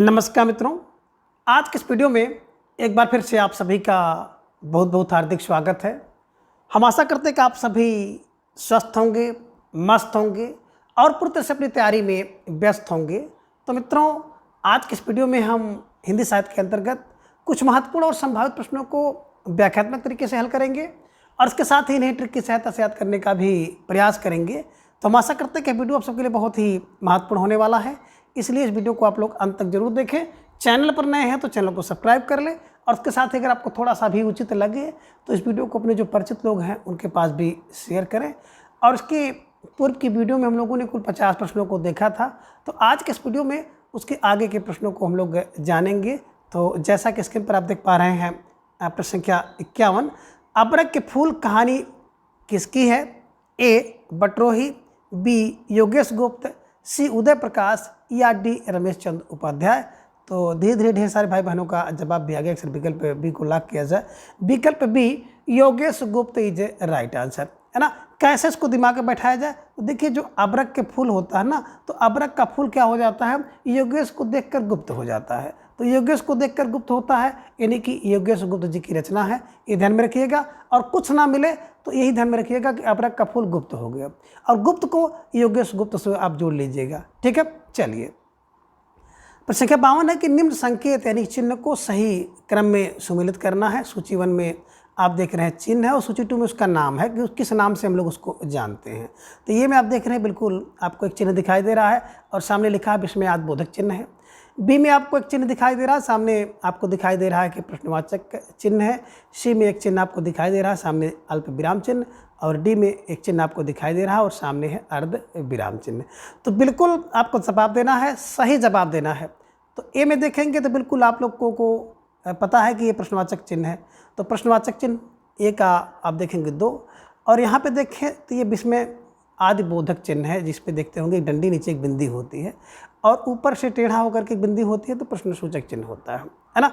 नमस्कार मित्रों, आज के इस वीडियो में एक बार फिर से आप सभी का बहुत बहुत हार्दिक स्वागत है। हम आशा करते हैं कि आप सभी स्वस्थ होंगे, मस्त होंगे और पूरी तरह से अपनी तैयारी में व्यस्त होंगे। तो मित्रों, आज के इस वीडियो में हम हिंदी साहित्य के अंतर्गत कुछ महत्वपूर्ण और संभावित प्रश्नों को व्याख्यात्मक तरीके से हल करेंगे और इसके साथ ही इन्हें ट्रिक की सहायता से याद करने का भी प्रयास करेंगे। तो हम आशा करते हैं कि वीडियो आप सबके लिए बहुत ही महत्वपूर्ण होने वाला है, इसलिए इस वीडियो को आप लोग अंत तक जरूर देखें। चैनल पर नए हैं तो चैनल को सब्सक्राइब कर लें और उसके साथ ही अगर आपको थोड़ा सा भी उचित लगे तो इस वीडियो को अपने जो परिचित लोग हैं उनके पास भी शेयर करें। और इसके पूर्व की वीडियो में हम लोगों ने कुल 50 प्रश्नों को देखा था, तो आज के इस वीडियो में उसके आगे के प्रश्नों को हम लोग जानेंगे। तो जैसा कि स्क्रीन पर आप देख पा रहे हैं, प्रश्न संख्या 51, अबरक के फूल कहानी किसकी है? ए बटरोही, बी योगेश गुप्त, सी उदय प्रकाश या डी रमेश चंद्र उपाध्याय। तो धीरे धीरे ढेर सारे भाई बहनों का जवाब भी आ गया। अक्सर विकल्प बी को लॉक किया जाए। विकल्प बी योगेश गुप्त इज ए राइट आंसर, है ना। कैसे इसको दिमाग में बैठाया जाए? तो देखिए, जो अबरक के फूल होता है ना, तो अबरक का फूल क्या हो जाता है? योगेश को देखकर गुप्त हो जाता है। तो योगेश को देखकर गुप्त होता है, यानी कि योगेश गुप्त जी की रचना है, ये ध्यान में रखिएगा। और कुछ ना मिले तो यही ध्यान में रखिएगा कि अबरक का फूल गुप्त हो गया और गुप्त को योगेश गुप्त से आप जोड़ लीजिएगा। ठीक है, चलिए। प्रश्न संख्या 52 है कि निम्न संकेत यानी चिन्ह को सही क्रम में सुमेलित करना है। सूची 1 में आप देख रहे हैं चिन्ह है और सूची 2 में उसका नाम है कि किस नाम से हम लोग उसको जानते हैं। तो ये में आप देख रहे हैं, बिल्कुल आपको एक चिन्ह दिखाई दे रहा है और सामने लिखा है विस्मयाद बोधक चिन्ह है। बी में आपको एक चिन्ह दिखाई दे रहा है, सामने आपको दिखाई दे रहा है कि प्रश्नवाचक चिन्ह है। सी में एक चिन्ह आपको दिखाई दे रहा है, सामने अल्प विराम चिन्ह। और डी में एक चिन्ह आपको दिखाई दे रहा है और सामने है अर्ध विराम चिन्ह। तो बिल्कुल आपको जवाब देना है, सही जवाब देना है। तो ए में देखेंगे तो बिल्कुल आप लोगों को पता है कि ये प्रश्नवाचक चिन्ह है। तो प्रश्नवाचक चिन्ह ए का आप देखेंगे 2, और यहाँ पे देखें तो ये विस्मय आदि बोधक चिन्ह है, जिस पे देखते होंगे एक डंडी नीचे एक बिंदी होती है और ऊपर से टेढ़ा होकर के एक बिंदी होती है, तो प्रश्नसूचक चिन्ह होता है ना।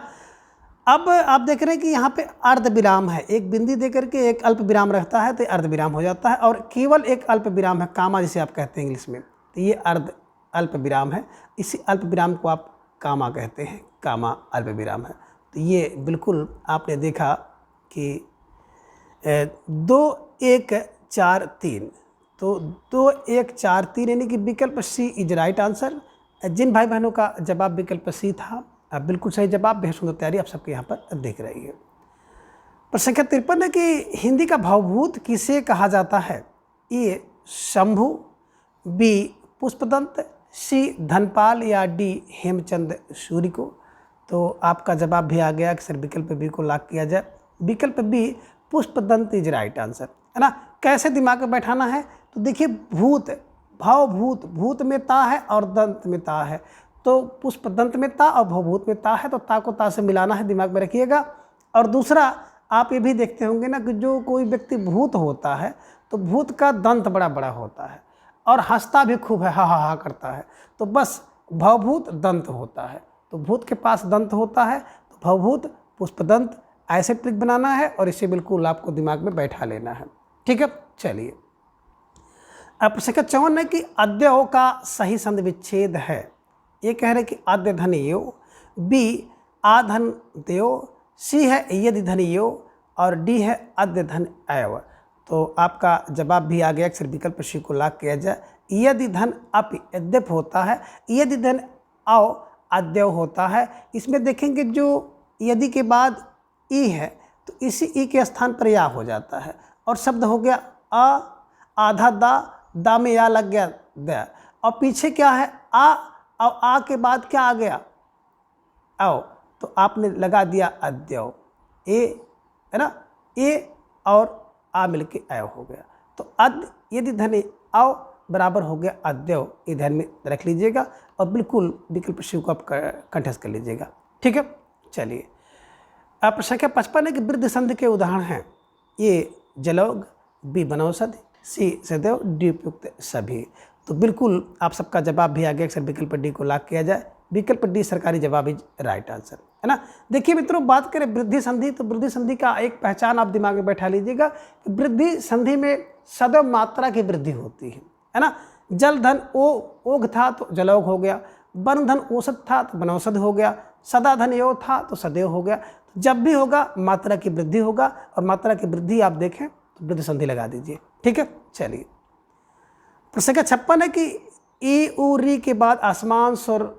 अब आप देख रहे हैं कि यहाँ पे अर्ध विराम है, एक बिंदी देकर के एक अल्प विराम रहता है तो अर्ध विराम हो जाता है, और केवल एक अल्प विराम है, कामा जिसे आप कहते हैं इंग्लिश में, तो ये अर्ध अल्प विराम है। इसी अल्प विराम को आप कामा कहते हैं, कामा अल्प विराम है। तो ये बिल्कुल आपने देखा कि 2 1 4 3, तो 2 1 4 3 यानी कि विकल्प सी इज राइट आंसर। जिन भाई बहनों का जवाब विकल्प सी था, बिल्कुल सही जवाब, बेहद सुंदर तैयारी आप सबके यहाँ पर देख रही है। प्रश्न संख्या 53 है कि हिंदी का भावभूत किसे कहा जाता है? ए शंभु, बी पुष्पदंत, सी धनपाल या डी हेमचंद सूरी को। तो आपका जवाब भी आ गया कि सर विकल्प बी को लॉक किया जाए। विकल्प b Pushpadant is right answer, है ना। कैसे दिमाग में बैठाना है? तो देखिए, भूत भावभूत, भूत में ता है और दंत में ता है, तो पुष्प दंत में ता और भवभूत में ता है, तो ता को ता से मिलाना है, दिमाग में रखिएगा। और दूसरा आप ये भी देखते होंगे ना कि जो कोई व्यक्ति भूत होता है तो भूत का दंत बड़ा बड़ा होता है और हंसता भी खूब है, हा हा हा करता है, तो बस भवभूत दंत होता है। तो भूत के पास दंत होता है तो भवभूत पुष्पदंत, ऐसे ट्रिक बनाना है और इसे बिल्कुल आपको दिमाग में बैठा लेना है। ठीक है, चलिए। अब प्रश्न 54 है कि अद्यव का सही संधि विच्छेद है। ये कह रहे कि आद्य धन यो, बी आधन देयो, सी है यदि धन यो और डी है आद्य धन एव। तो आपका जवाब भी आ गया, अक्सर विकल्प सी को लॉक किया जाए। यदि धन अप यद्यप होता है, यदि धन अव अद्यव होता है। इसमें देखेंगे जो यदि के बाद ई है तो इसी ई के स्थान पर या हो जाता है और शब्द हो गया अ, आधा दा में या लग गया द, और पीछे क्या है आ, और आ के बाद क्या आ गया औ, तो आपने लगा दिया अद्यव, ए, है ना, ए और आ मिलके अव हो गया। तो अद यदि धन अव बराबर हो गया अद्यव, ये ध्यान में रख लीजिएगा और बिल्कुल विकल्प शिव को आप कंठस्थ कर लीजिएगा। ठीक है, चलिए। अब प्रश्न संख्या 55 है कि वृद्ध संधि के उदाहरण हैं। ये जलौघ, बी बनौषधि, सी सदैव, डी उपयुक्त सभी। तो बिल्कुल आप सबका जवाब भी आ गया, अक्सर विकल्प डी को लॉक किया जाए। विकल्प डी सरकारी जवाब इज राइट आंसर, है ना। देखिए मित्रों, बात करें वृद्धि संधि, तो वृद्धि संधि का एक पहचान आप दिमाग में बैठा लीजिएगा कि वृद्धि संधि में सदैव मात्रा की वृद्धि होती है ना। जल धन ओ ओघ था तो जलौघ हो गया, वन धन औसत था तो वनौषध हो गया, सदा धन यो था तो सदैव हो गया। जब भी होगा मात्रा की वृद्धि होगा, और मात्रा की वृद्धि आप देखें तो वृद्धि संधि लगा दीजिए। ठीक है, चलिए। प्रश्न संख्या 56 है कि ई उ री के बाद आसमान स्वर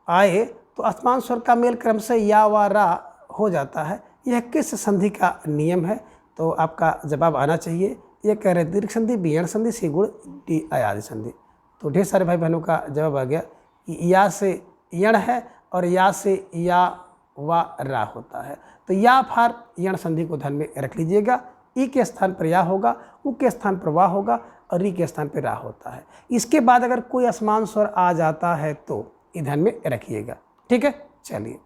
आए तो आसमान स्वर का मेल क्रम से या व रा हो जाता है, यह किस संधि का नियम है? तो आपका जवाब आना चाहिए। ये कह रहे दीर्घ संधि, वियण संधि, सी गुण, डी अयादि संधि। तो ढेर सारे भाई बहनों का जवाब आ गया कि या से यण है और या से या व रा होता है। तो या फार यण संधि को ध्यान में रख लीजिएगा। ई के स्थान पर या होगा, उ के स्थान पर वा होगा और री के स्थान पर रा होता है। इसके बाद अगर कोई असमान स्वर आ जाता है तो ये ध्यान में रखिएगा। ठीक है, चलिए।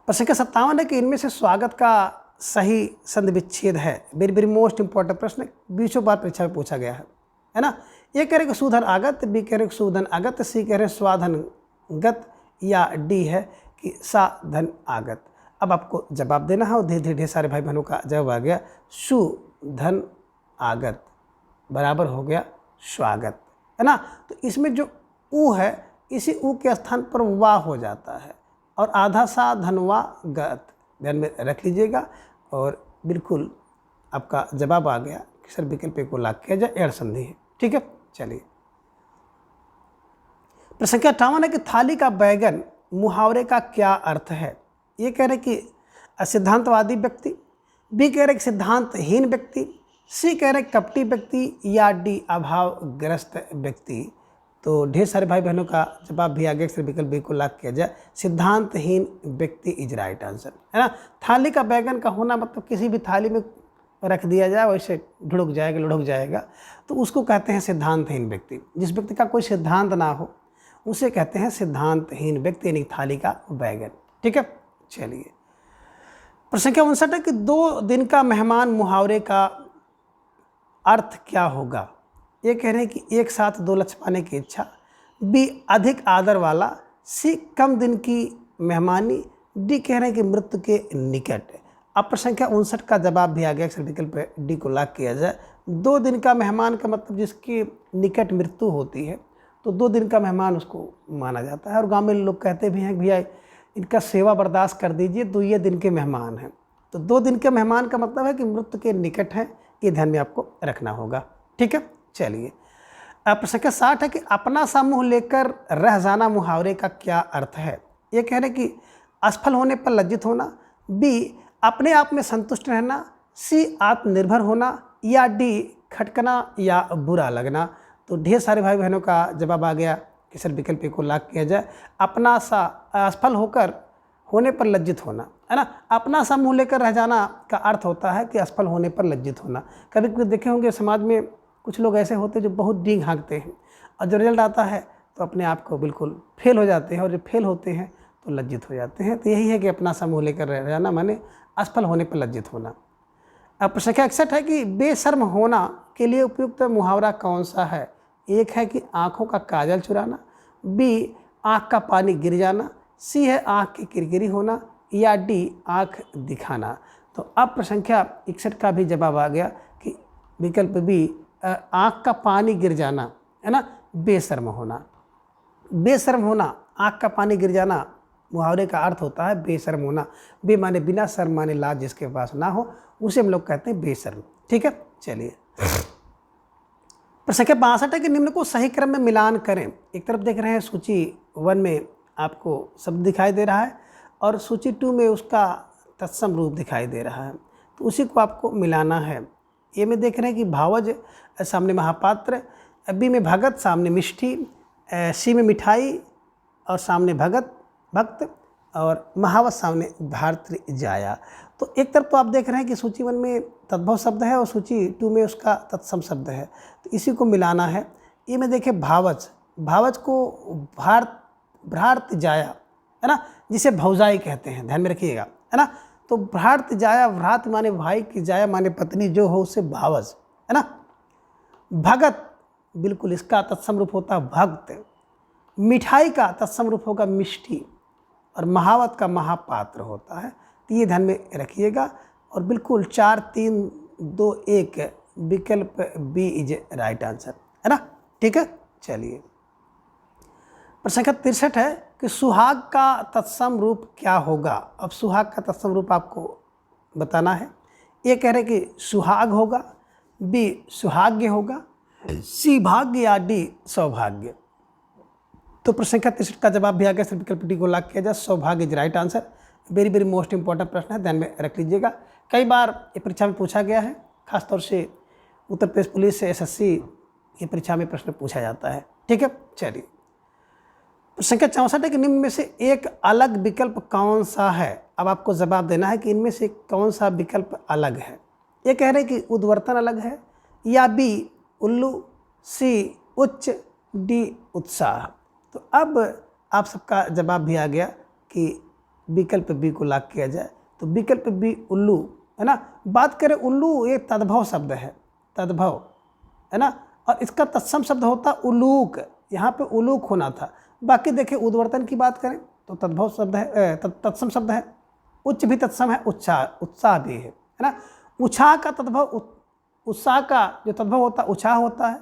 प्रश्न संख्या 57 है कि इनमें से स्वागत का सही संधि विच्छेद है। वेरी वेरी मोस्ट इंपॉर्टेंट प्रश्न, बीसों बार परीक्षा में पूछा गया है ना। ये कह रहे कि सुधन आगत, बी कह रहे कि सुधन आगत, सी कह रहे स्वाधन गत, या डी है कि साधन आगत। अब आपको जवाब देना है और धीरे धीरे ढेर सारे भाई बहनों का जवाब आ गया। सुधन आगत बराबर हो गया स्वागत, है ना। तो इसमें जो ऊ है, इसी ऊ के स्थान पर वा हो जाता है और आधा सा धनवा गत ध्यान में रख लीजिएगा। और बिल्कुल आपका जवाब आ गया कि सर विकल्प को लाग किया जाए, एड़ संधि है। ठीक है, चलिए। प्रश्न संख्या 58 है कि थाली का बैगन मुहावरे का क्या अर्थ है? ये कह रहे कि सिद्धांतवादी व्यक्ति, बी कह रहे कि सिद्धांतहीन व्यक्ति, सी कह रहे कपटी व्यक्ति, या डी अभावग्रस्त व्यक्ति। तो ढेर सारे भाई बहनों का जवाब भी आगे से विकल्प बी को लाग किया जाए, सिद्धांतहीन व्यक्ति इज राइट आंसर, है ना। थाली का बैगन का होना मतलब किसी भी थाली में रख दिया जाए वैसे ढुड़क जाएगा, लुढ़क जाएगा, तो उसको कहते हैं सिद्धांतहीन व्यक्ति। जिस व्यक्ति का कोई सिद्धांत ना हो उसे कहते हैं सिद्धांतहीन व्यक्ति, यानी थाली का बैगन। ठीक है, चलिए। प्रश्न संख्या 59 है कि 2 दिन का मेहमान मुहावरे का अर्थ क्या होगा? ये कह रहे हैं कि एक साथ 2 लक्ष्य पाने की इच्छा, बी अधिक आदर वाला, सी कम दिन की मेहमानी, डी कह रहे हैं कि मृत्यु के निकट। अब प्रश्न संख्या 59 का जवाब भी आ गया, अक्सर विकल्प डी को लाग किया जाए। 2 दिन का मेहमान का मतलब जिसकी निकट मृत्यु होती है, तो 2 दिन का मेहमान उसको माना जाता है। और गाँव में लोग कहते भी हैं कि भैया इनका सेवा बर्दाश्त कर दीजिए, 2 दिन के मेहमान हैं। तो 2 दिन के मेहमान का मतलब है कि मृत्यु के निकट हैं, ये ध्यान में आपको रखना होगा। ठीक है, चलिए। प्रश्न संख्या 60 है कि अपना सा मुँह लेकर रह जाना मुहावरे का क्या अर्थ है? ये कह रहे कि असफल होने पर लज्जित होना, बी अपने आप में संतुष्ट रहना, सी आत्मनिर्भर होना, या डी खटकना या बुरा लगना। तो ढेर सारे भाई बहनों का जवाब आ गया कि सर विकल्प को लाग किया जाए, अपना सा असफल होकर होने पर लज्जित होना, है ना। अपना सा मुँह लेकर रह जाना का अर्थ होता है कि असफल होने पर लज्जित होना। कभी कभी देखे होंगे समाज में कुछ लोग ऐसे होते हैं जो बहुत डींग हाँकते हैं और जो रिजल्ट आता है तो अपने आप को बिल्कुल फेल हो जाते हैं, और जब फेल होते हैं तो लज्जित हो जाते हैं। तो यही है कि अपना सा मुँह लेकर रह जाना माने असफल होने पर लज्जित होना। अब प्रश्न संख्या 61 है कि बेशर्म होना के लिए उपयुक्त मुहावरा कौन सा है? एक है कि आँखों का काजल चुराना, बी आँख का पानी गिर जाना, सी है आँख की किरकिरी होना, या डी आँख दिखाना। तो अब प्रश्न संख्या 61 का भी जवाब आ गया कि विकल्प बी आँख का पानी गिर जाना, है ना, बेशर्म होना। बेशर्म होना, आँख का पानी गिर जाना मुहावरे का अर्थ होता है बेशर्म होना। बे माने बिना शर्म माने लाज जिसके पास ना हो, उसे हम लोग कहते हैं बेशर्म। ठीक है, चलिए। प्रश्न संख्या 62 है कि निम्न को सही क्रम में मिलान करें। एक तरफ देख रहे हैं सूची 1 में आपको शब्द दिखाई दे रहा है और सूची 2 में उसका तत्सम रूप दिखाई दे रहा है, तो उसी को आपको मिलाना है। ए में देख रहे हैं कि भावज सामने महापात्र, बी में भगत सामने मिष्ठी, सी में मिठाई और सामने भगत भक्त, और महावत सामने भारत जाया। तो एक तरफ तो आप देख रहे हैं कि सूची 1 में तद्भव शब्द है और सूची 2 में उसका तत्सम शब्द है, तो इसी को मिलाना है। ये में देखिए भावज, भावज को भ्रात जाया, है ना, जिसे भौजाई कहते हैं, ध्यान में रखिएगा, है ना। तो भ्रात जाया, भ्रात माने भाई की, जाया माने पत्नी जो हो उसे भावज, है ना। भगत बिल्कुल इसका तत्सम रूप होता है भक्त, मिठाई का तत्सम रूप होगा मिष्ठी, और महावत का महापात्र होता है। तो ये ध्यान में रखिएगा और बिल्कुल 4 3 2 1 विकल्प बी इज राइट आंसर, है ना। ठीक है, चलिए। प्रश्न संख्या 63 है कि सुहाग का तत्सम रूप क्या होगा। अब सुहाग का तत्सम रूप आपको बताना है। ये कह रहे कि सुहाग होगा, बी सुहाग्य होगा, सी भाग्य या डी सौभाग्य। तो प्रश्न संख्या 63 का जवाब भी आ गया। सिर्फ विकल्प डी को लॉक किया जाए। सौभाग्य is right answer. Very very most important प्रश्न है, ध्यान में रख लीजिएगा। कई बार ये परीक्षा में पूछा गया है, खासतौर से उत्तर प्रदेश पुलिस से SSC की परीक्षा में प्रश्न पूछा जाता है। ठीक है, चलिए। संख्या 64 है कि निम्न में से एक अलग विकल्प कौन सा है। अब आपको जवाब देना है कि इनमें से कौन सा विकल्प अलग है। ये कह रहे हैं कि उद्वर्तन अलग है, या बी उल्लू, सी उच्च, डी उत्साह। तो अब आप सबका जवाब भी आ गया कि विकल्प बी को लॉक किया जाए। तो विकल्प बी उल्लू है ना। बात करें उल्लू, ये तद्भव शब्द है, तद्भव है ना, और इसका तत्सम शब्द होता उलूक। यहाँ पे उलूक होना था। बाकी देखिए उद्वर्तन की बात करें तो तद्भव शब्द है, तत्सम शब्द है। उच्च भी तत्सम है, उत्साह भी है ना। उत्साह का तद्भव, उत्साह का जो तद्भव होता है उत्साह होता है।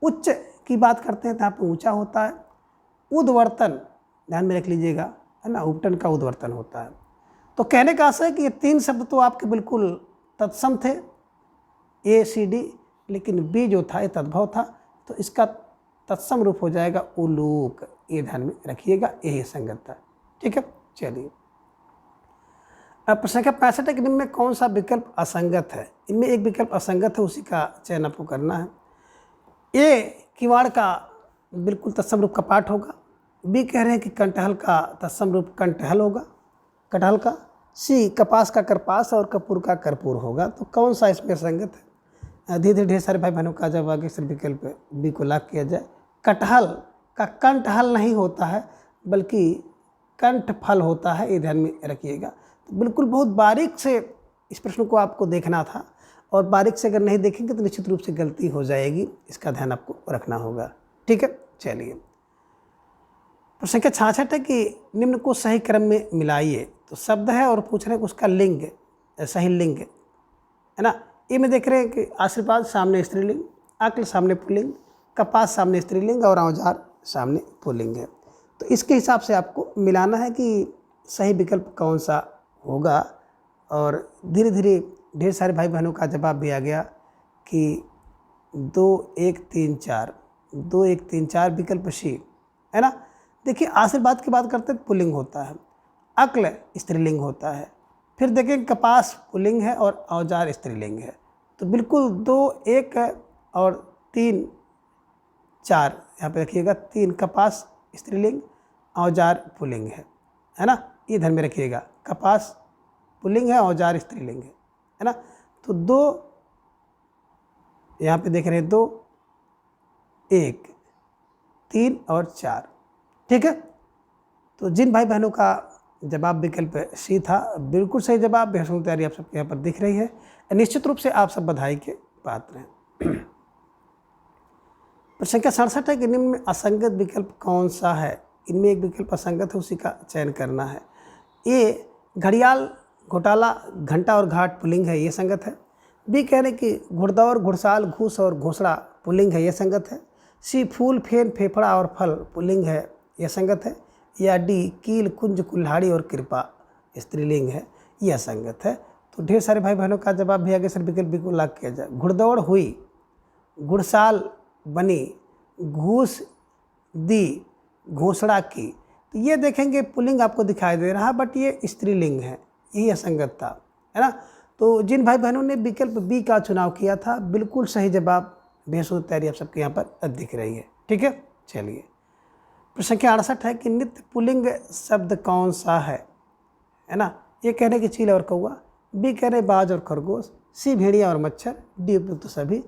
उच्च की बात करते हैं तो यहाँ पे ऊंचा होता है। उद्वर्तन ध्यान में रख लीजिएगा है ना, उपटन का उद्वर्तन होता है। तो कहने का आशय है कि ये तीन शब्द तो आपके बिल्कुल तत्सम थे, A C D, लेकिन बी जो था ये तद्भव था। तो इसका तत्सम रूप हो जाएगा उलूक। ये ध्यान में रखिएगा, यही संगत था। ठीक है, चलिए। अब प्रश्न संख्या 65 है कि निम्न में कौन सा विकल्प असंगत है। इनमें एक विकल्प असंगत है, उसी का चयन आपको करना है। ए किवाड़ का बिल्कुल तत्सम रूप कपाट होगा। बी कह रहे हैं कि कंटहल का तत्सम रूप कंटहल होगा, कटहल का। सी कपास का करपास और कपूर का कर्पूर होगा। तो कौन सा इसमें असंगत है। धीरे धीरे ढेर सारे भाई बहनों का जब आगे सिर्फ विकल्प बी को लॉक किया जाए। कटहल का कंठहल नहीं होता है, बल्कि कंठ फल होता है, ये ध्यान में रखिएगा। तो बिल्कुल बहुत बारीक से इस प्रश्न को आपको देखना था, और बारीक से अगर नहीं देखेंगे तो निश्चित रूप से गलती हो जाएगी। इसका ध्यान आपको रखना होगा। ठीक है, चलिए। प्रश्न संख्या 66 है कि निम्न को सही क्रम में मिलाइए। तो शब्द है और पूछ रहे हैं कि उसका लिंग, सही लिंग है ना। ये में देख रहे हैं कि आशीर्वाद सामने स्त्रीलिंग, अक्ल सामने पुल्लिंग, कपास सामने स्त्रीलिंग और औजार सामने पुल्लिंग है। तो इसके हिसाब से आपको मिलाना है कि सही विकल्प कौन सा होगा। और धीरे धीरे ढेर सारे भाई बहनों का जवाब भी आ गया कि 2 1 3 4, 2 1 3 4 विकल्प सी है ना। देखिए आशीर्वाद की बात करते हैं पुल्लिंग होता है, अक्ल स्त्रीलिंग होता है। फिर देखें कपास पुल्लिंग है और औजार स्त्रीलिंग है। तो बिल्कुल 2 1 और 3 4 यहाँ पे रखिएगा। 3 कपास स्त्रीलिंग, औजार पुल्लिंग है ना। ये ध्यान में रखिएगा, कपास पुल्लिंग है, औजार स्त्रीलिंग है ना। तो 2 यहाँ पे देख रहे हैं, 2 1 3 और 4। ठीक है। तो जिन भाई बहनों का जवाब विकल्प सी था, बिल्कुल सही जवाब। बेहतरीन तैयारी आप सबके यहाँ पर दिख रही है। निश्चित रूप से आप सब बधाई के पात्र हैं। प्रश्न संख्या 67 है कि निम्न में असंगत विकल्प कौन सा है। इनमें एक विकल्प असंगत है, उसी का चयन करना है। ए घड़ियाल घोटाला घंटा और घाट पुल्लिंग है, ये संगत है। बी कह रहे कि घुड़दौड़ घुड़साल घूस और घोसड़ा पुल्लिंग है, ये संगत है। सी फूल फेन फेफड़ा और फल पुल्लिंग है, यह संगत है। या डी कील कुंज कुल्हाड़ी और कृपा स्त्रीलिंग है, यह संगत है। तो ढेर सारे भाई बहनों का जवाब भी आगे सर विकल्प बी को लॉक किया जाए। घुड़दौड़ हुई, घुड़साल बनी, घूस दी, घोसड़ा की। तो ये देखेंगे पुल्लिंग आपको दिखाई दे रहा, बट ये स्त्रीलिंग है, यही असंगत था है ना। तो जिन भाई बहनों ने विकल्प बी का चुनाव किया था, बिल्कुल सही जवाब। बेहद तैयारी आप सबके यहाँ पर दिख रही है। ठीक है, चलिए। प्रश्न संख्या 68 है कि नित्य पुल्लिंग शब्द कौन सा है ना। ये कह रहे कि चील और कौआ, बी कह रहे बाज और खरगोश, सी भेड़िया और मच्छर, डी उपयुक्त सभी।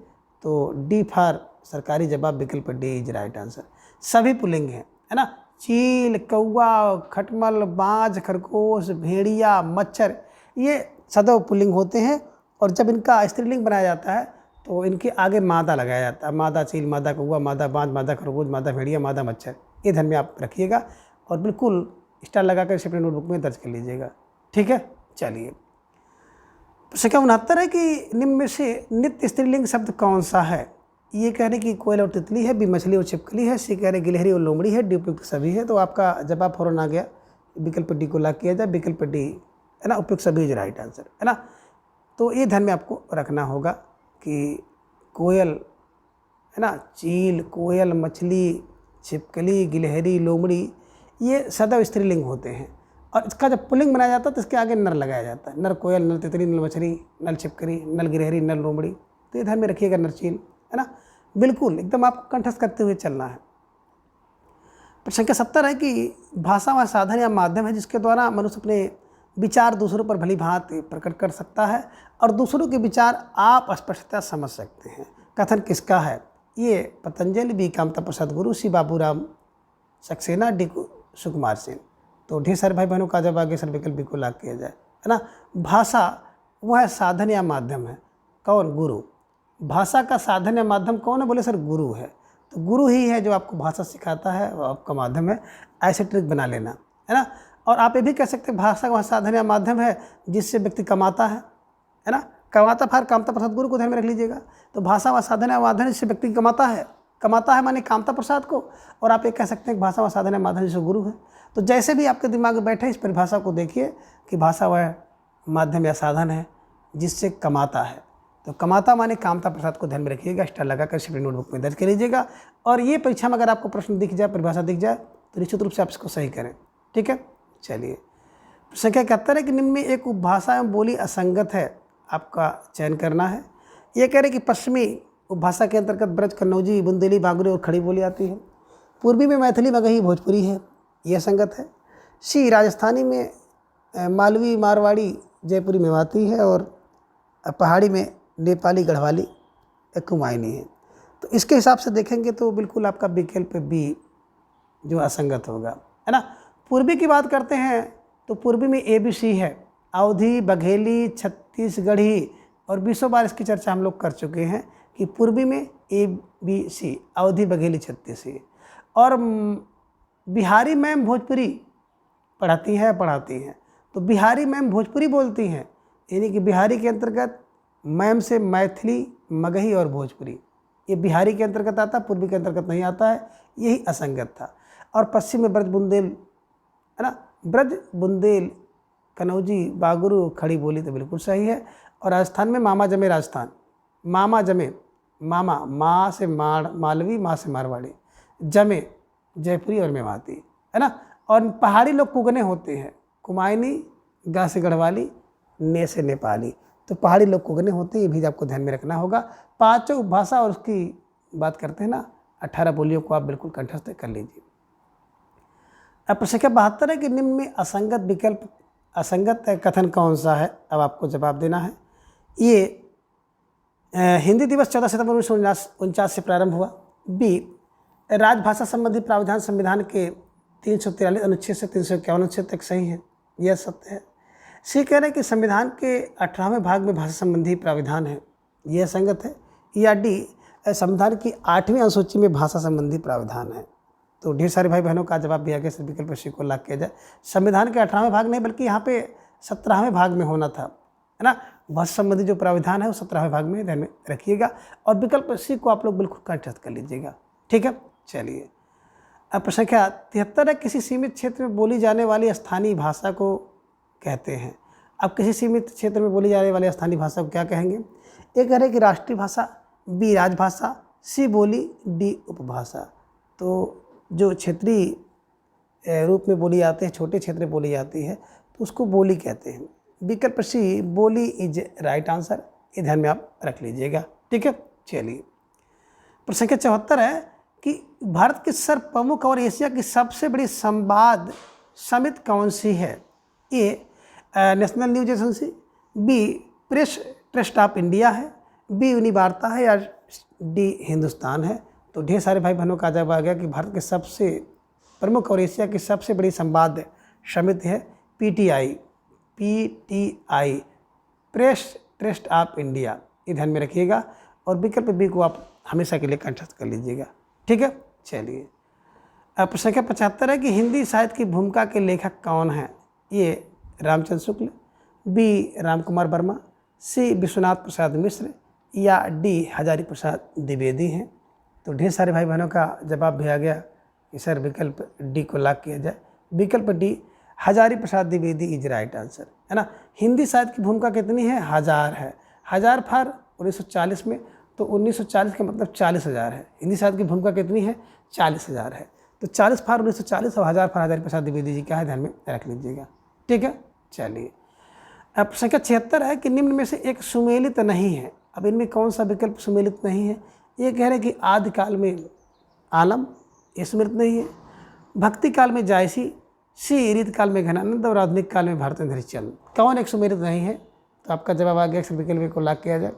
तो डी फॉर सरकारी जवाब विकल्प डी इज राइट आंसर। सभी पुल्लिंग है ना। चील, कौआ, खटमल, बाज, खरगोश, भेड़िया, मच्छर, ये सदैव पुल्लिंग होते हैं। और जब इनका स्त्रीलिंग बनाया जाता है तो इनके आगे मादा लगाया जाता है। मादा चील, मादा कौआ, मादा बाज, मादा खरगोश, मादा भेड़िया, मादा मच्छर। ये ध्यान में आप रखिएगा और बिल्कुल स्टार लगाकर इसे अपने नोटबुक में दर्ज कर लीजिएगा। ठीक है, चलिए। प्रश्न संख्या 69 है कि निम्न में से नित्य स्त्रीलिंग शब्द कौन सा है। ये कह रहे कि कोयल और तितली है, बी मछली और छिपकली है, सी कह रहे गिलहरी और लोमड़ी है, डी उपयुक्त सभी है। तो आपका जवाब फौरन आ गया, विकल्प डी को लॉक किया जाए, विकल्प डी है ना, उपयुक्त सभी इज राइट आंसर है ना। तो ये ध्यान में आपको रखना होगा कि कोयल है ना, चील, कोयल, मछली, छिपकली, गिलहरी, लोमड़ी, ये सदैव स्त्रीलिंग होते हैं और इसका जब पुल्लिंग बनाया जाता है तो इसके आगे नर लगाया जाता है। नर कोयल, नर तितली, नर मछली, नर छिपकली, नर गिलहरी, नर लोमड़ी। तो ये ध्यान में रखिएगा, नर चील है ना, बिल्कुल एकदम आपको कंठस्थ करते हुए चलना है। प्रश्न संख्या 70 है कि भाषा वह साधन या माध्यम है जिसके द्वारा मनुष्य अपने विचार दूसरों पर भली भांति प्रकट कर सकता है और दूसरों के विचार आप स्पष्टता समझ सकते हैं। कथन किसका है? ये पतंजलि, बी कामता प्रसाद गुरु, सी बाबूराम सक्सेना, डी सुकुमार सेन। तो ढेर सारे भाई बहनों का जब आगे सर विकल्प बी को लॉक किया जाए है ना। भाषा वह साधन या माध्यम है, कौन? गुरु। भाषा का साधन या माध्यम कौन है? बोले सर गुरु है। तो गुरु ही है जो आपको भाषा सिखाता है, वो आपका माध्यम है। ऐसे ट्रिक बना लेना है ना। और आप ये भी कह सकते हैं भाषा वह साधन या माध्यम है जिससे व्यक्ति कमाता है ना। कमाता फार कामता प्रसाद गुरु को ध्यान में रख लीजिएगा। तो भाषा व साधन या माध्यम जिससे व्यक्ति कमाता है माने कामता प्रसाद को। और आप ये कह सकते हैं कि भाषा व साधन या माध्यम जिससे गुरु है। तो जैसे भी आपके दिमाग में बैठे इस परिभाषा को देखिए कि भाषा वह माध्यम या साधन है जिससे कमाता है। तो कमाता माने कामता प्रसाद को ध्यान में रखिएगा, स्टार लगाकर अपनी नोटबुक में दर्ज कर लीजिएगा। और ये परीक्षा में अगर आपको प्रश्न दिख जाए, परिभाषा दिख जाए, तो निश्चित रूप से आप इसको सही करें। ठीक है, चलिए। संख्या 71 है कि निम्न में एक उपभाषा एवं बोली असंगत है, आपका चयन करना है। ये कह रहे कि पश्चिमी उपभाषा के अंतर्गत ब्रज, कन्नौजी, बुंदेली, बागुरी और खड़ी बोली आती है। पूर्वी में मैथिली, मगही, भोजपुरी है, यह संगत है। सी राजस्थानी में मालवी, मारवाड़ी, जयपुरी, मेवाती है। और पहाड़ी में नेपाली, गढ़वाली, कुमायूनी है। तो इसके हिसाब से देखेंगे तो बिल्कुल आपका विकल्प बी जो असंगत होगा है ना। पूर्वी की बात करते हैं तो पूर्वी में ABC है, अवधी, बघेली, छत्तीसगढ़ी। और 20 बार इसकी चर्चा हम लोग कर चुके हैं कि पूर्वी में ABC, अवधी, बघेली, छत्तीसगढ़ी। और बिहारी मैम भोजपुरी पढ़ाती हैं। तो बिहारी मैम भोजपुरी बोलती हैं, यानी कि बिहारी के अंतर्गत मैम से मैथिली, मगही और भोजपुरी, ये बिहारी के अंतर्गत आता है, पूर्वी के अंतर्गत नहीं आता है। यही असंगत था। और पश्चिम में ब्रज, बुंदेल है ना, ब्रज, बुंदेल, कन्नौजी, बागुरु, खड़ी बोली तो बिल्कुल सही है। और राजस्थान में मामा जमे राजस्थान, मामा जमे, मामा माँ से मालवी, माँ से मारवाड़ी, जमे जयपुरी और मेवाती है ना। और पहाड़ी लोग कुगने होते हैं, कुमायूनी, गा से गढ़वाली, ने से नेपाली। तो पहाड़ी लोग कुगने होते हैं, ये भी आपको ध्यान में रखना होगा। पांचों उपभाषा और उसकी बात करते हैं ना, 18 बोलियों को आप बिल्कुल कंठस्थ कर लीजिए। अब प्रश्न संख्या 72 है कि निम्न में असंगत विकल्प, असंगत कथन कौन सा है? अब आपको जवाब देना है। ये हिंदी दिवस 14 सितंबर 1949 से प्रारंभ हुआ। बी राजभाषा संबंधी प्रावधान संविधान के 343 अनुच्छेद से 351 अनुच्छेद तक सही है, यह सत्य है। सी कह रहे हैं कि संविधान के 18वें भाग में भाषा संबंधी प्राविधान है, यह संगत है। या डी संविधान की 8वीं अनुसूची में भाषा संबंधी प्राविधान है। तो ढेर सारे भाई बहनों का जवाब भी आगे से विकल्प सी को लॉक किया जाए। संविधान के 18वें भाग नहीं बल्कि यहाँ पे 17वें भाग में होना था है ना। भाषा संबंधी जो प्राविधान है वो 17वें भाग में ध्यान में रखिएगा। और विकल्प सी को आप लोग बिल्कुल कंठस्थ कर लीजिएगा। ठीक है, चलिए। अब प्रश्न संख्या 73 है, किसी सीमित क्षेत्र में बोली जाने वाली स्थानीय भाषा को कहते हैं। अब किसी सीमित क्षेत्र में बोली जाने वाली स्थानीय भाषा को क्या कहेंगे? ये कह रहे हैं कि राष्ट्रीय भाषा, बी राजभाषा, सी बोली, डी उपभाषा। तो जो क्षेत्रीय रूप में बोली जाती है, छोटे क्षेत्र में बोली जाती है, तो उसको बोली कहते हैं। विकल्प सी बोली इज राइट आंसर, ये ध्यान में आप रख लीजिएगा। ठीक है, चलिए। प्रश्न संख्या 74 है कि भारत की सर्वप्रमुख और एशिया की सबसे बड़ी संवाद समिति कौन सी है? A National News Agency, B Press Trust of India है, बी यूनिवार्ता है, या डी हिंदुस्तान है। तो ढेर सारे भाई बहनों का जवाब आ गया कि भारत के सबसे प्रमुख और एशिया की सबसे बड़ी संवाद समिति है PTI, press Trust of India, ये ध्यान में रखिएगा। और विकल्प बी को आप हमेशा के लिए कंठस्थ कर लीजिएगा। ठीक है, चलिए। अब प्रश्न संख्या 75 है कि हिंदी साहित्य की भूमिका के लेखक कौन हैं? ये रामचंद्र शुक्ल, बी राम कुमार वर्मा, सी विश्वनाथ प्रसाद मिश्र, या डी हजारी प्रसाद द्विवेदी हैं। तो ढेर सारे भाई बहनों का जवाब भी आ गया कि सर विकल्प डी को लॉक किया जाए। विकल्प D Hazari Prasad Dwivedi is right answer, है ना। हिंदी साहित्य की भूमिका कितनी है? 1000 है। 1000 फार 1940 में, तो 1940 का मतलब 40,000 है। हिंदी साहित्य की भूमिका कितनी है? 40,000 है। तो 40 फार 1940 और 1000 फार हजारी प्रसाद द्विवेदी जी का है, ध्यान में रख लीजिएगा। ठीक है, चलिए। अब संख्या 76 है कि निम्न में से एक सुमेलित नहीं है। अब इनमें कौन सा विकल्प सुमेलित नहीं है? ये कह रहे हैं कि आदिकाल में आलम, ये सुमेलित नहीं है। भक्ति काल में जायसी, सी रीत काल में घनानंद और आधुनिक काल में भारतेंद्र हरिश्चंद्र। कौन एक सुमेलित नहीं है? तो आपका जवाब आ गया विकल्प को लॉक किया जाए।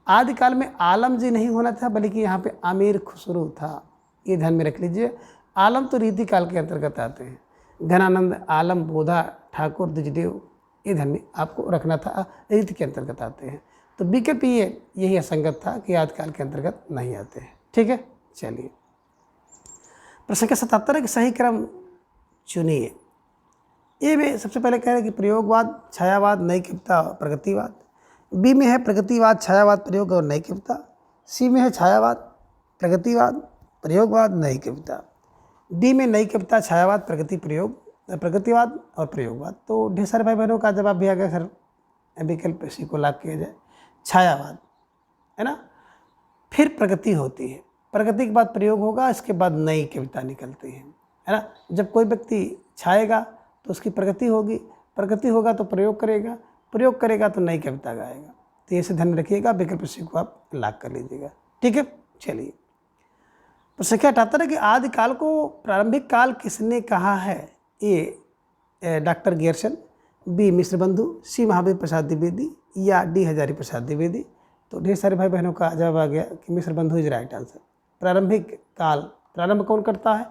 आदिकाल में आलम जी नहीं होना था, बल्कि यहाँ पे आमिर खुसरो था, ये ध्यान में रख लीजिए। आलम तो रीति काल के अंतर्गत आते हैं। घनानंद, आलम, बोधा, ठाकुर, द्विजदेव, ये ध्यान में आपको रखना था, रीति के अंतर्गत आते हैं। तो विकल्प यही असंगत था कि आदिकाल के अंतर्गत नहीं आते हैं। ठीक है, चलिए। प्रश्न संख्या 77 है कि सही क्रम चुनिए। ए में सबसे पहले कह रहे हैं कि प्रयोगवाद, छायावाद, नई कविता, प्रगतिवाद। बी में है प्रगतिवाद, छायावाद, प्रयोग और नई कविता। सी में है छायावाद, प्रगतिवाद, प्रयोगवाद, नई कविता। डी में नई कविता, छायावाद, प्रगतिवाद और प्रयोगवाद। तो ढेर सारे भाई बहनों का जवाब भी आ गया सर विकल्प सी को लॉक किया जाए, छायावाद, है ना। फिर प्रगति होती है, प्रगति के बाद प्रयोग होगा, इसके बाद नई कविता निकलती है ना। जब कोई व्यक्ति छाएगा तो उसकी प्रगति होगी, प्रगति होगा तो प्रयोग करेगा, प्रयोग करेगा तो नई कविता गाएगा। तो ये से ध्यान रखिएगा, विकल्प सी को आप लॉक कर लीजिएगा। ठीक है, चलिए। तो संख्या 78 है कि आदिकाल को प्रारंभिक काल किसने कहा है? ए डॉक्टर गियर्सन, बी मिश्र बंधु, सी महावीर प्रसाद द्विवेदी या डी हजारी प्रसाद द्विवेदी। तो ढेर सारे भाई बहनों का जवाब आ गया कि मिश्र बंधु इज राइट आंसर। प्रारंभिक काल, प्रारंभ कौन करता है?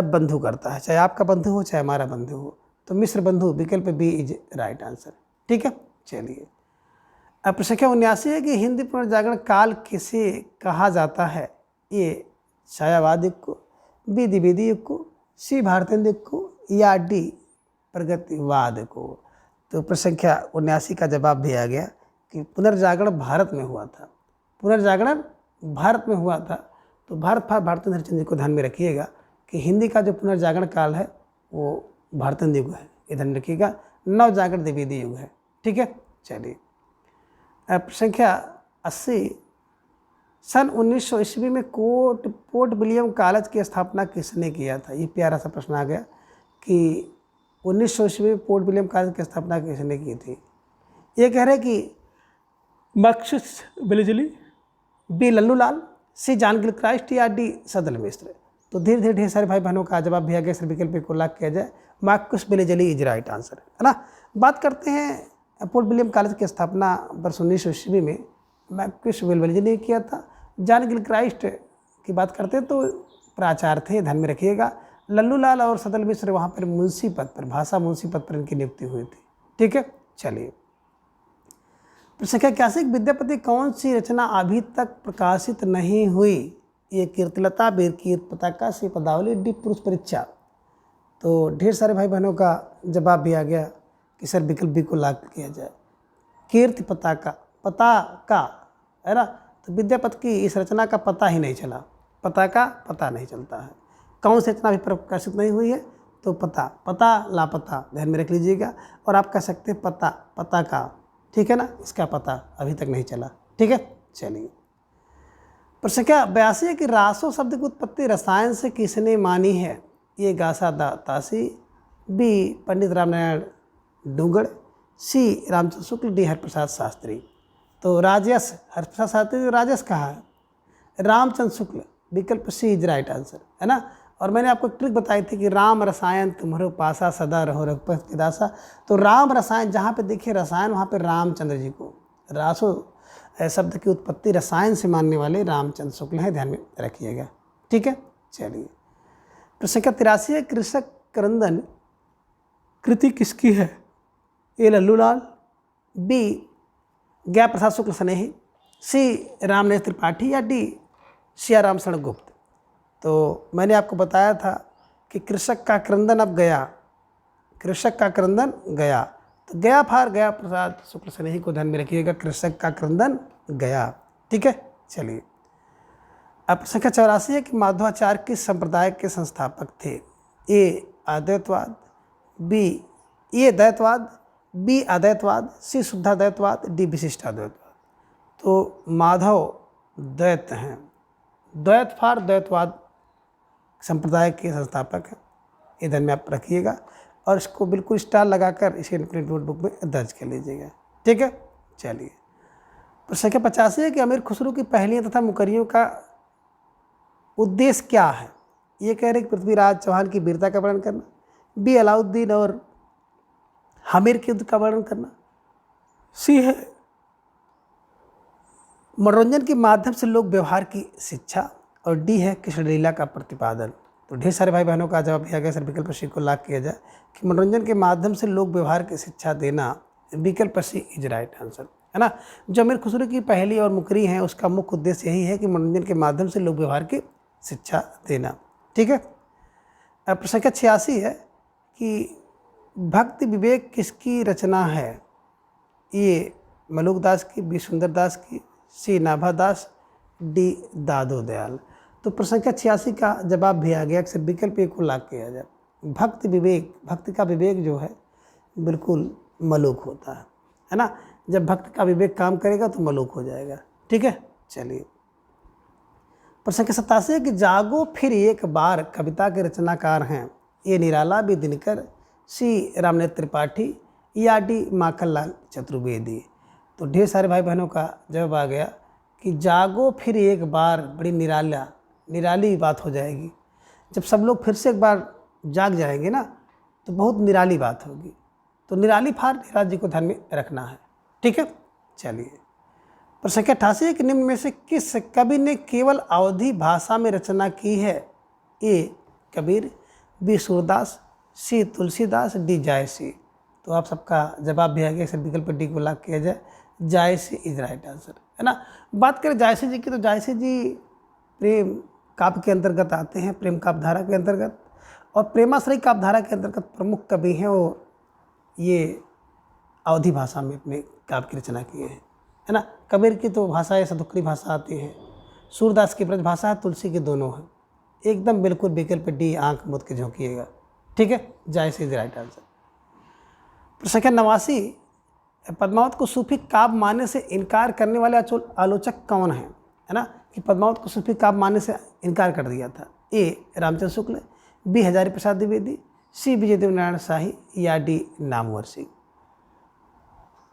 बंधु करता है, चाहे आपका बंधु हो चाहे हमारा बंधु हो। तो मिश्र बंधु, विकल्प बी इज राइट आंसर। ठीक है, चलिए। अब प्रश्न संख्या 79 है कि हिंदी पुनर्जागरण काल किसे कहा जाता है? ए छायावाद युग को, बी द्विवेदी युग को, सी भारतेंद्र युग को या डी प्रगतिवाद को। तो प्रश्न संख्या 79 का जवाब भी आ गया कि पुनर्जागरण भारत में हुआ था। पुनर्जागरण भारत में हुआ था। तो भारतेंद्र हरिश्चंद्र जी को ध्यान में रखिएगा कि हिंदी का जो पुनर्जागरण काल है वो भारतेंद्र युग है, ये ध्यान रखिएगा। नवजागरण द्विवेदी युग है। ठीक है, चलिए। संख्या 80, सन 1900 ईस्वी में पोर्ट विलियम कॉलेज की स्थापना किसने किया था? ये प्यारा सा प्रश्न आ गया कि 1900 ईस्वी में पोर्ट विलियम कॉलेज की स्थापना किसने की थी? ये कह रहे कि मखसूस बिलजली, बी लल्लू लाल, सी जॉन गिलक्राइस्ट या डी सदल मिश्र। तो धीरे धीरे ढेर सारे भाई बहनों का जवाब भी आ गया, सर विकल्प को लॉक किया जाए, मार्कस बिलजली इज राइट आंसर, है ना। बात करते हैं पोर्ट विलियम कॉलेज की स्थापना वर्ष 1900 ईस्वी में मार्कस बिलजली ने किया था। जॉन गिलक्राइस्ट की बात करते हैं तो प्राचार्य थे, ध्यान में रखिएगा। लल्लू लाल और सदल मिश्र वहाँ पर मुंशी पद पर, भाषा मुंशी पद पर इनकी नियुक्ति हुई थी। ठीक है, चलिए। संख्या 81, विद्यापति कौन सी रचना अभी तक प्रकाशित नहीं हुई? ये कीर्तिलता, वीर कीर्त पताका, सी पदावली, डी पुरुष परीक्षा। तो ढेर सारे भाई बहनों का जवाब भी आ गया कि सर विकल्प बी को लॉक किया जाए, कीर्ति पताका, है ना। तो विद्यापति की इस रचना का पता ही नहीं चला, पता नहीं चलता है। कौन सी रचना अभी प्रकाशित नहीं हुई है? तो पता लापता, ध्यान में रख लीजिएगा। और आप कह सकते हैं पता का, ठीक है ना, इसका पता अभी तक नहीं चला। ठीक है, चलिए। प्रश्न संख्या 82 है कि रासो शब्द की उत्पत्ति रसायन से किसने मानी है? ये गासा तासी, बी पंडित रामनारायण डूंगड़, सी रामचंद्र शुक्ल, डी हरिप्रसाद शास्त्री। तो राजस, हरिप्रसाद शास्त्री तो राजस कहा है, रामचंद्र शुक्ल, विकल्प सी इज राइट आंसर, है ना। और मैंने आपको ट्रिक बताई थी कि राम रसायन तुम्हारो पासा, सदा रहो रघुपति के दासा। तो राम रसायन, जहाँ पे देखिए रसायन, वहाँ पे रामचंद्र जी को, रासो शब्द की उत्पत्ति रसायन से मानने वाले रामचंद्र शुक्ल हैं, ध्यान में रखिएगा। ठीक है, चलिए। प्रश्न संख्या 83 है, कृषक क्रंदन कृति किसकी है? ए लल्लू लाल, बी ज्ञा प्रसाद शुक्ल स्नेही, सी रामनेश त्रिपाठी या डी सियाराम शरण गुप्त। तो मैंने आपको बताया था कि कृषक का क्रंदन अब गया, कृषक का क्रंदन गया। तो गया फार गया प्रसाद शुक्ल स्नेही को ध्यान में रखिएगा, कृषक का क्रंदन गया। ठीक है, चलिए। अब प्रश्न संख्या 84 है कि माधवाचार्य किस संप्रदाय के संस्थापक थे? ए अद्वैतवाद, बी ए द्वैतवाद, बी अद्वैतवाद, सी शुद्धाद्वैतवाद, डी विशिष्टाद्वैतवाद। तो माधव द्वैत हैं, द्वैत फार द्वैतवाद संप्रदाय के संस्थापक हैं। इधर में आप रखिएगा और इसको बिल्कुल स्टार लगाकर इसे अपनी नोटबुक में दर्ज कर लीजिएगा, ठीक है, चलिए। प्रश्न संख्या 85 है कि अमीर खुसरो की पहलियों तथा मुकरियों का उद्देश्य क्या है? ये कह रहे कि पृथ्वीराज चौहान की वीरता का वर्णन करना, बी अलाउद्दीन और हामिर के युद्ध का वर्णन करना, सी है मनोरंजन के माध्यम से लोक व्यवहार की शिक्षा, और डी है कृष्णलीला का प्रतिपादन। तो ढेर सारे भाई बहनों का जवाब दिया गया सर विकल्प सी को लाख किया जाए कि मनोरंजन के माध्यम से लोक व्यवहार की शिक्षा देना, विकल्प सी इज राइट आंसर, है ना। जो अमीर खुसरो की पहली और मुकरी हैं उसका मुख्य उद्देश्य यही है कि मनोरंजन के माध्यम से लोक व्यवहार की शिक्षा देना, ठीक है। अब प्रश्न संख्या 86 है कि भक्ति विवेक किसकी रचना है? ये मलुक दास की, बी सुंदर दास की, सी नाभा दास, डी दादो दयाल। तो प्रश्न संख्या 86 का जवाब भी आ गया, अक्सर विकल्प ए को लाग किया जाए। भक्ति विवेक, भक्ति का विवेक जो है बिल्कुल मलुक होता है ना। जब भक्त का विवेक काम करेगा तो मलुक हो जाएगा, ठीक है, चलिए। प्रश्न संख्या 87 है कि जागो फिर एक बार कविता के रचनाकार हैं? ए निराला, बी दिनकर, सी रामनेत्र त्रिपाठी, या डी माखनलाल चतुर्वेदी। तो ढेर सारे भाई बहनों का जवाब आ गया कि जागो फिर एक बार, बड़ी निराली बात हो जाएगी। जब सब लोग फिर से एक बार जाग जाएंगे ना तो बहुत निराली बात होगी। तो निराली फार निराज जी को ध्यान में रखना है, ठीक है, चलिए। प्रश्न संख्या 88 है कि निम्न में से किस कवि ने केवल अवधी भाषा में रचना की है? ए कबीर, बी सूरदास, सी तुलसीदास, डी जायसी। तो आप सबका जवाब भी आ गया, सर विकल्प डी को लाख किया जाए, जायसी इज राइट आंसर, है ना। बात करें जायसी जी की तो जायसी जी प्रेम काव्य के अंतर्गत आते हैं, प्रेम काव्य धारा के अंतर्गत, और प्रेमाश्रय काव्य धारा के अंतर्गत प्रमुख कवि हैं। और ये अवधी भाषा में अपने काव्य की रचना किए हैं, है ना। कबीर की तो भाषा है सदुक्री भाषा आती है, सूरदास की ब्रज भाषा है, तुलसी के दोनों हैं। एकदम बिल्कुल विकल्प डी आंख मूंद के झोंकिएगा, ठीक है, जायसी इज राइट आंसर। प्रश्न संख्या 89, पद्मावत को सूफी काव्य मानने से इनकार करने वाले आलोचक कौन हैं? है ना, कि पद्मावत को सूफी काव्य मानने से इनकार कर दिया था। ए रामचंद्र शुक्ल, बी हजारी प्रसाद द्विवेदी, सी विजयदेव नारायण शाही, या डी नामवर सिंह।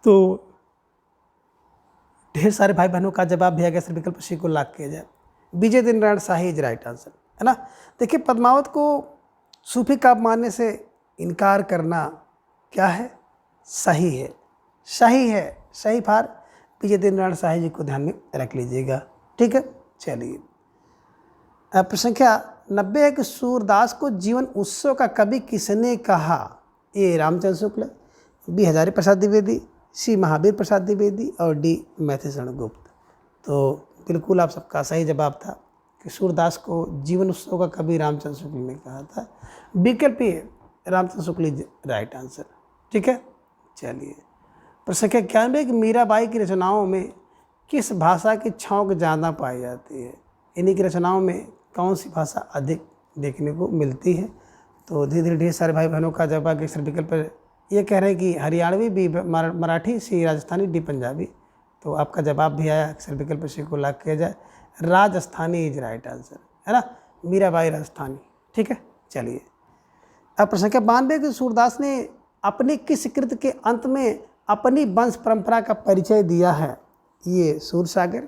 तो ढेर सारे भाई बहनों का जवाब भी आ गया, सर विकल्प सी को लाख किया जाए, विजयदेव नारायण शाही इज राइट आंसर, है ना। देखिए पद्मावत को सूफी काव्य मानने से इनकार करना क्या है? सही है, सही है, सही फार विजयदेव नारायण शाही जी को ध्यान में रख लीजिएगा, ठीक है, चलिए। प्रश्न संख्या 90 है कि सूरदास को जीवन उत्सव का कवि किसने कहा? ए रामचंद्र शुक्ल, बी हजारी प्रसाद द्विवेदी, सी महावीर प्रसाद द्विवेदी, और डी मैथिलीशरण गुप्त। तो बिल्कुल आप सबका सही जवाब था कि सूरदास को जीवन उत्सव का कवि रामचंद्र शुक्ल ने कहा था। विकल्प ए Ramchandra Shukla is right answer, ठीक है, चलिए। प्रश्न संख्या 91 कि मीराबाई की रचनाओं में किस भाषा की छौंक ज़्यादा पाई जाती है? इन्हीं की रचनाओं में कौन सी भाषा अधिक देखने को मिलती है? तो धीरे धीरे ढेर सारे भाई बहनों का जवाब आगे सर विकल्प ये कह रहे हैं कि हरियाणवी, बी मराठी, सी राजस्थानी, डी पंजाबी। तो आपका जवाब भी आया, अक्सर विकल्प सी को लाख किया जाए, राजस्थानी इज राइट आंसर, है ना, मीराबाई राजस्थानी, ठीक है, चलिए। अब प्रश्न संख्या 92 कि सूरदास ने अपने किस कृत के अंत में अपनी वंश परंपरा का परिचय दिया है? ये सूरसागर,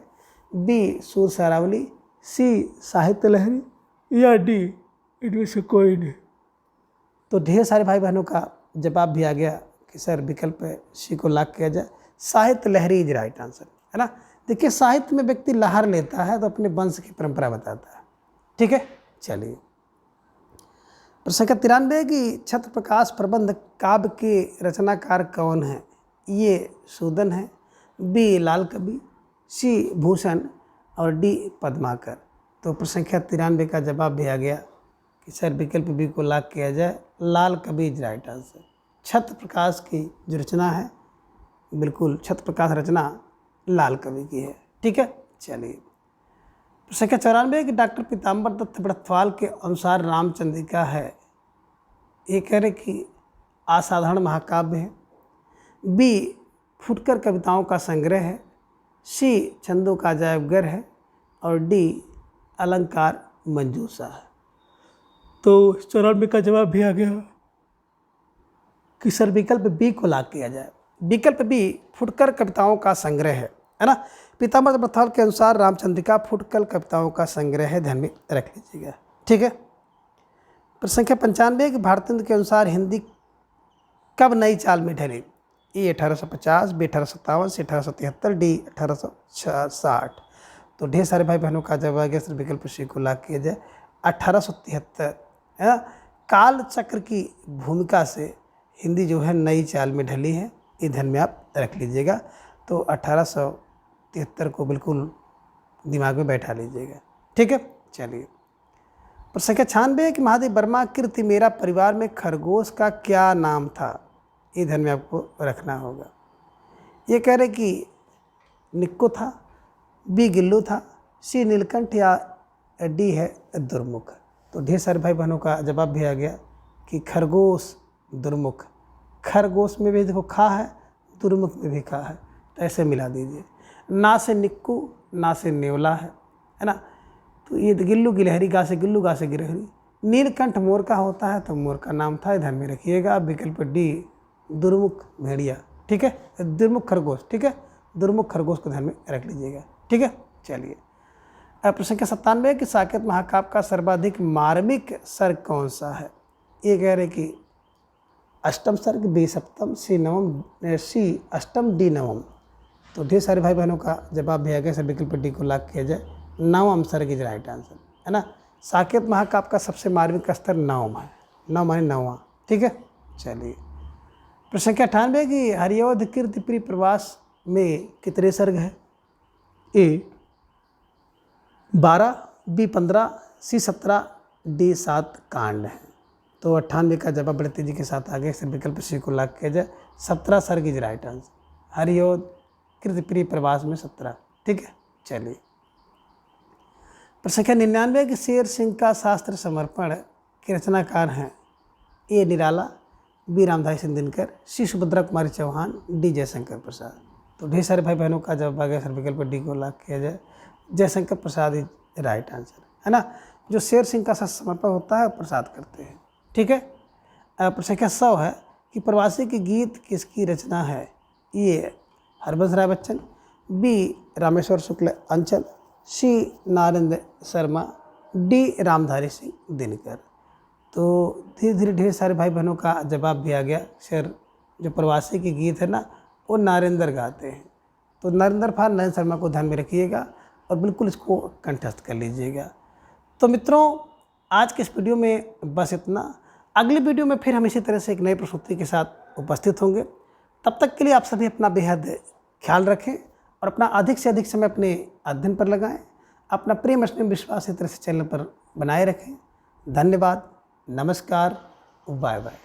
बी सूर सरावली, सी साहित्य लहरी, या डी इनमें से कोई नहीं। तो ढेर सारे भाई बहनों का जवाब भी आ गया कि सर विकल्प सी को लाख किया जाए, साहित्य लहरी इज राइट आंसर, है ना। देखिए साहित्य में व्यक्ति लहर लेता है तो अपने वंश की परंपरा बताता है, ठीक है, चलिए। प्रश्न संख्या 93 की छत्र प्रकाश प्रबंध काव्य के रचनाकार कौन है? ये सूदन है, बी लाल कवि, सी भूषण, और डी पद्माकर। तो प्रश्न संख्या 93 का जवाब भी आ गया कि सर विकल्प बी को लाख किया जाए, लाल कवि इज राइट आंसर। छत्र प्रकाश की जो रचना है, बिल्कुल छत्र प्रकाश रचना लाल कवि की है, ठीक है, चलिए, संख्या 94 कि डॉक्टर पीताम्बर दत्त बड़थवाल के अनुसार रामचंद्रिका है, ये कह रहे कि असाधारण महाकाव्य है। बी फुटकर कविताओं का संग्रह है। सी छंदों का अजायबघर है। और डी अलंकार मंजूषा है। तो 94 का जवाब भी आ गया कि सर विकल्प बी को लॉक किया जाए। विकल्प बी फुटकर कविताओं का संग्रह है ना। पीताम्बर दत्त बड़थवाल के अनुसार रामचंद्रिका फुटकर कविताओं का संग्रह है, ध्यान में रख लीजिएगा। ठीक है। प्रश्न संख्या 95 कि भारतेंदु के अनुसार हिंदी कब नई चाल में ढली? ए 1850, बी 1857, सी 1873, डी 1860। तो ढेर सारे भाई बहनों का जवाब आ गया सर विकल्प सी को लॉक किया जाए। 1873 है ना। काल चक्र की भूमिका से हिंदी जो है नई चाल में ढली है, ये ध्यान में आप रख लीजिएगा। तो 1873 को बिल्कुल दिमाग में बैठा लीजिएगा। ठीक है। चलिए, प्रश्न संख्या 96 कि महादेव वर्मा कीर्ति मेरा परिवार में खरगोश का क्या नाम था? ये ध्यान में आपको रखना होगा। ये कह रहे कि निक्को था, बी गिल्लू था, सी नीलकंठ या डी है दुर्मुख। तो ढेर सारे भाई बहनों का जवाब भी आ गया कि खरगोश दुर्मुख। खरगोश में भी देखो खा है, दुर्मुख में भी खा है, तो ऐसे मिला दीजिए। ना से निक्कू, ना से नेवला है ना। तो ये गिल्लू गिलहरी, गा से गिल्लू, गा से गिलहरी। नीलकंठ मोर का होता है, तो मोर का नाम था, ध्यान में रखिएगा। विकल्प डी दुर्मुख भेड़िया। ठीक है, दुर्मुख खरगोश। ठीक है, दुर्मुख खरगोश को ध्यान में रख लीजिएगा। ठीक है। चलिए, प्रश्न संख्या 97 कि साकेत महाकाव्य का सर्वाधिक मार्मिक सर्ग कौन सा है? ये कह रहे कि अष्टम सर्ग, बी सप्तम, सी नवम, सी अष्टम, डी नवम। तो ढेर सारे भाई बहनों का जवाब भी आ गया सर विकल्प डी को लॉक किया जाए। नवम सर्ग इज राइट आंसर है ना। साकेत महाकाव्य का सबसे मार्मिक स्तर नवम है। नव माने नौवां। ठीक है। चलिए, प्रश्न संख्या 98 कि हरियोध कीर्तिप्रिय प्रवास में कितने सर्ग है? ए 12, बी 15, सी 17, डी 7 कांड है। तो 98 का जवाब बड़े तेजी के साथ आ गया, सर विकल्प सी को लॉक किया जाए। 17 सर्ग इज राइट आंसर। हरियोध कीर्तिप्रिय प्रवास में 17। ठीक है। चलिए, प्रश्न संख्या 99 कि शेर सिंह का शास्त्र समर्पण के रचनाकार हैं? ए निराला, बी रामधारी सिंह दिनकर, सी सुभद्रा कुमारी चौहान, डी जयशंकर प्रसाद। तो ढेर सारे भाई बहनों का जवाब आ गया सर विकल्प डी को लॉक किया जाए। Jaishankar Prasad is right answer है ना। जो शेर सिंह का शास्त्र समर्पण होता है प्रसाद करते हैं। ठीक है। प्रश्न संख्या 100 है कि प्रवासी के गीत किसकी रचना है? ये हरबंस राय बच्चन, बी रामेश्वर शुक्ल अंचल, सी नारेंद्र शर्मा, डी रामधारी सिंह दिनकर। तो धीरे धीरे ढेर सारे भाई बहनों का जवाब भी आ गया सर जो प्रवासी के गीत है ना वो नारेंद्र गाते हैं। तो नरेंद्र शर्मा को ध्यान में रखिएगा और बिल्कुल इसको कंठस्थ कर लीजिएगा। तो मित्रों, आज के इस वीडियो में बस इतना। अगली वीडियो में फिर हम इसी तरह से एक नई प्रस्तुति के साथ उपस्थित होंगे। तब तक के लिए आप सभी अपना बेहद ख्याल रखें और अपना अधिक से अधिक समय अपने अध्ययन पर लगाएं। अपना प्रेम स्नेह विश्वास इस तरह से चैनल पर बनाए रखें। धन्यवाद, नमस्कार, बाय बाय।